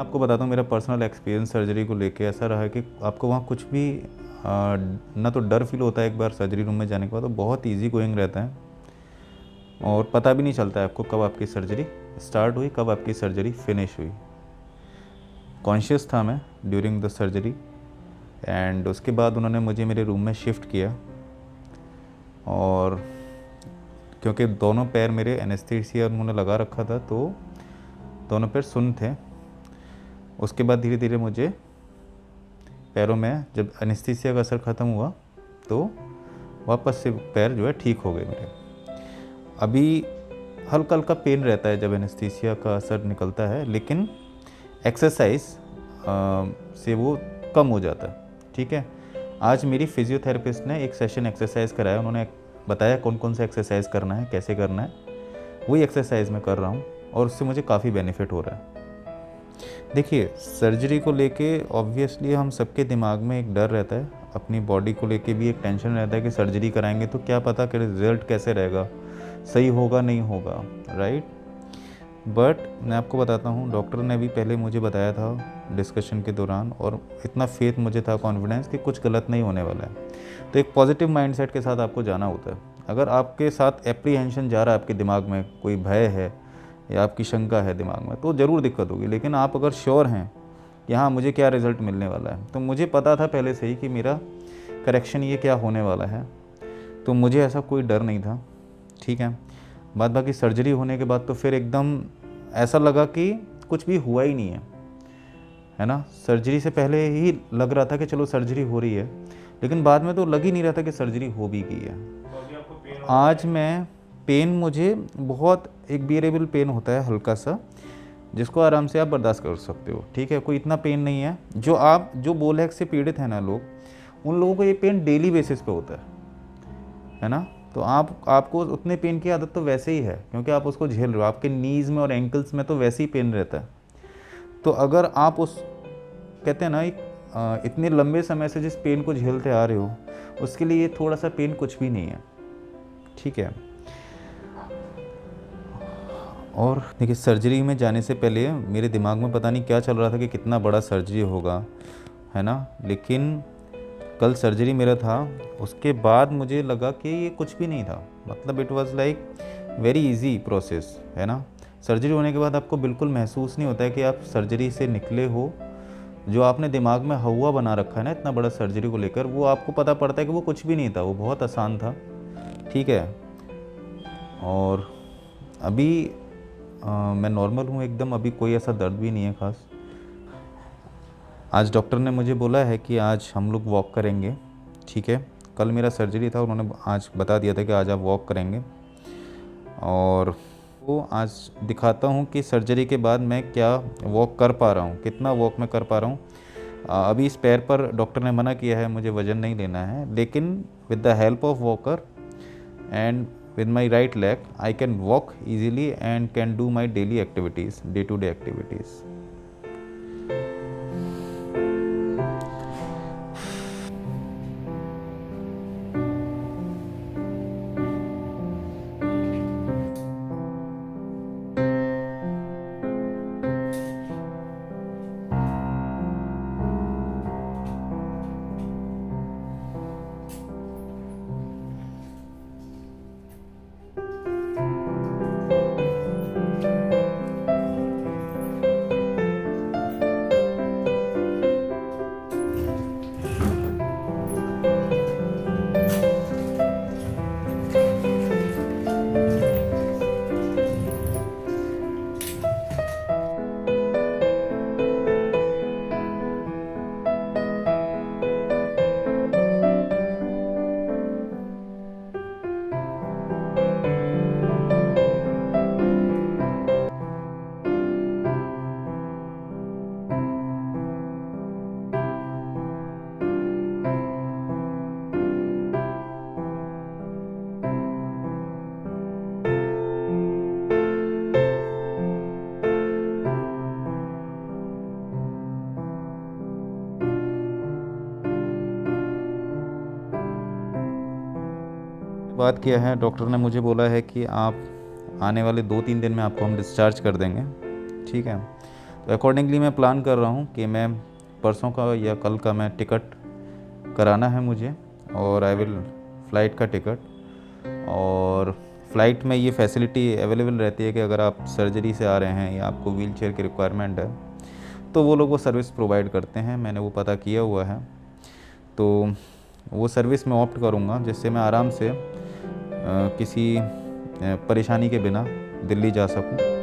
आपको बताता हूँ मेरा पर्सनल एक्सपीरियंस सर्जरी को लेके ऐसा रहा है कि आपको वहाँ कुछ भी ना तो डर फील होता है एक बार सर्जरी रूम में जाने के बाद, तो बहुत इजी गोइंग रहता है और पता भी नहीं चलता है आपको कब आपकी सर्जरी स्टार्ट हुई, कब आपकी सर्जरी फिनिश हुई। कॉन्शियस था मैं ड्यूरिंग द सर्जरी एंड उसके बाद उन्होंने मुझे मेरे रूम में शिफ्ट किया और क्योंकि दोनों पैर मेरे एनेस्थीसिया उन्होंने लगा रखा था तो दोनों पैर सुन्न थे। उसके बाद धीरे धीरे मुझे पैरों में जब एनेस्थीसिया का असर ख़त्म हुआ तो वापस से पैर जो है ठीक हो गए मेरे। अभी हल्का हल्का पेन रहता है जब एनेस्थीसिया का असर निकलता है, लेकिन एक्सरसाइज से वो कम हो जाता है। ठीक है, आज मेरी फिजियोथेरेपिस्ट ने एक सेशन एक्सरसाइज कराया, उन्होंने बताया कौन कौन सा एक्सरसाइज करना है, कैसे करना है, वही एक्सरसाइज मैं कर रहा हूँ और उससे मुझे काफ़ी बेनिफिट हो रहा है। देखिए, सर्जरी को लेके ऑब्वियसली हम सबके दिमाग में एक डर रहता है, अपनी बॉडी को लेके भी एक टेंशन रहता है कि सर्जरी कराएंगे तो क्या पता कि रिजल्ट कैसे रहेगा, सही होगा नहीं होगा, राइट। बट मैं आपको बताता हूँ, डॉक्टर ने भी पहले मुझे बताया था डिस्कशन के दौरान और इतना फेथ मुझे था, कॉन्फिडेंस कि कुछ गलत नहीं होने वाला है। तो एक पॉजिटिव माइंडसेट के साथ आपको जाना होता है। अगर आपके साथ एप्रीहेंशन जा रहा है, आपके दिमाग में कोई भय है या आपकी शंका है दिमाग में, तो ज़रूर दिक्कत होगी। लेकिन आप अगर श्योर हैं कि हाँ मुझे क्या रिज़ल्ट मिलने वाला है, तो मुझे पता था पहले से ही कि मेरा करेक्शन ये क्या होने वाला है, तो मुझे ऐसा कोई डर नहीं था। ठीक है, बाद बाकी सर्जरी होने के बाद तो फिर एकदम ऐसा लगा कि कुछ भी हुआ ही नहीं है ना। सर्जरी से पहले ही लग रहा था कि चलो सर्जरी हो रही है, लेकिन बाद में तो लग ही नहीं रहा था कि सर्जरी हो भी गई है। आज मैं पेन मुझे बहुत एक बियरेबल पेन होता है हल्का सा, जिसको आराम से आप बर्दाश्त कर सकते हो। ठीक है, कोई इतना पेन नहीं है। जो बोलहैक से पीड़ित हैं ना लोग, उन लोगों को ये पेन डेली बेसिस पे होता है ना। तो आपको उतने पेन की आदत तो वैसे ही है, क्योंकि आप उसको झेल रहे हो। आपके नीज़ में और एंकल्स में तो वैसे ही पेन रहता है। तो अगर आप उस कहते हैं ना इतने लंबे समय से जिस पेन को झेलते आ रहे हो, उसके लिए ये थोड़ा सा पेन कुछ भी नहीं है। ठीक है, और देखिए, सर्जरी में जाने से पहले मेरे दिमाग में पता नहीं क्या चल रहा था कि कितना बड़ा सर्जरी होगा, है ना। लेकिन कल सर्जरी मेरा था, उसके बाद मुझे लगा कि ये कुछ भी नहीं था। मतलब it was like very easy process, है ना। सर्जरी होने के बाद आपको बिल्कुल महसूस नहीं होता है कि आप सर्जरी से निकले हो। जो आपने दिमाग में हवा बना रखा है ना इतना बड़ा सर्जरी को लेकर, वो आपको पता पड़ता है कि वो कुछ भी नहीं था, वो बहुत आसान था। ठीक है, और अभी मैं नॉर्मल हूँ एकदम, अभी कोई ऐसा दर्द भी नहीं है ख़ास। आज डॉक्टर ने मुझे बोला है कि आज हम लोग वॉक करेंगे। ठीक है, कल मेरा सर्जरी था, उन्होंने आज बता दिया था कि आज आप वॉक करेंगे, और वो आज दिखाता हूँ कि सर्जरी के बाद मैं क्या वॉक कर पा रहा हूँ, कितना वॉक मैं कर पा रहा हूँ। अभी इस पैर पर डॉक्टर ने मना किया है मुझे वज़न नहीं लेना है, लेकिन with the help of walker and with my right leg I can walk easily and can do my daily activities, day to day activities. बात किया है, डॉक्टर ने मुझे बोला है कि आप आने वाले 2-3 दिन में आपको हम डिस्चार्ज कर देंगे। ठीक है, तो अकॉर्डिंगली मैं प्लान कर रहा हूँ कि मैं परसों का या कल का मैं टिकट कराना है मुझे, और आई विल फ़्लाइट का टिकट। और फ़्लाइट में ये फैसिलिटी अवेलेबल रहती है कि अगर आप सर्जरी से आ रहे हैं या आपको व्हीलचेयर की रिक्वायरमेंट है तो वो लोग वो सर्विस प्रोवाइड करते हैं, मैंने वो पता किया हुआ है। तो वो सर्विस मैं ऑप्ट करूँगा, जिससे मैं आराम से किसी परेशानी के बिना दिल्ली जा सकूँ।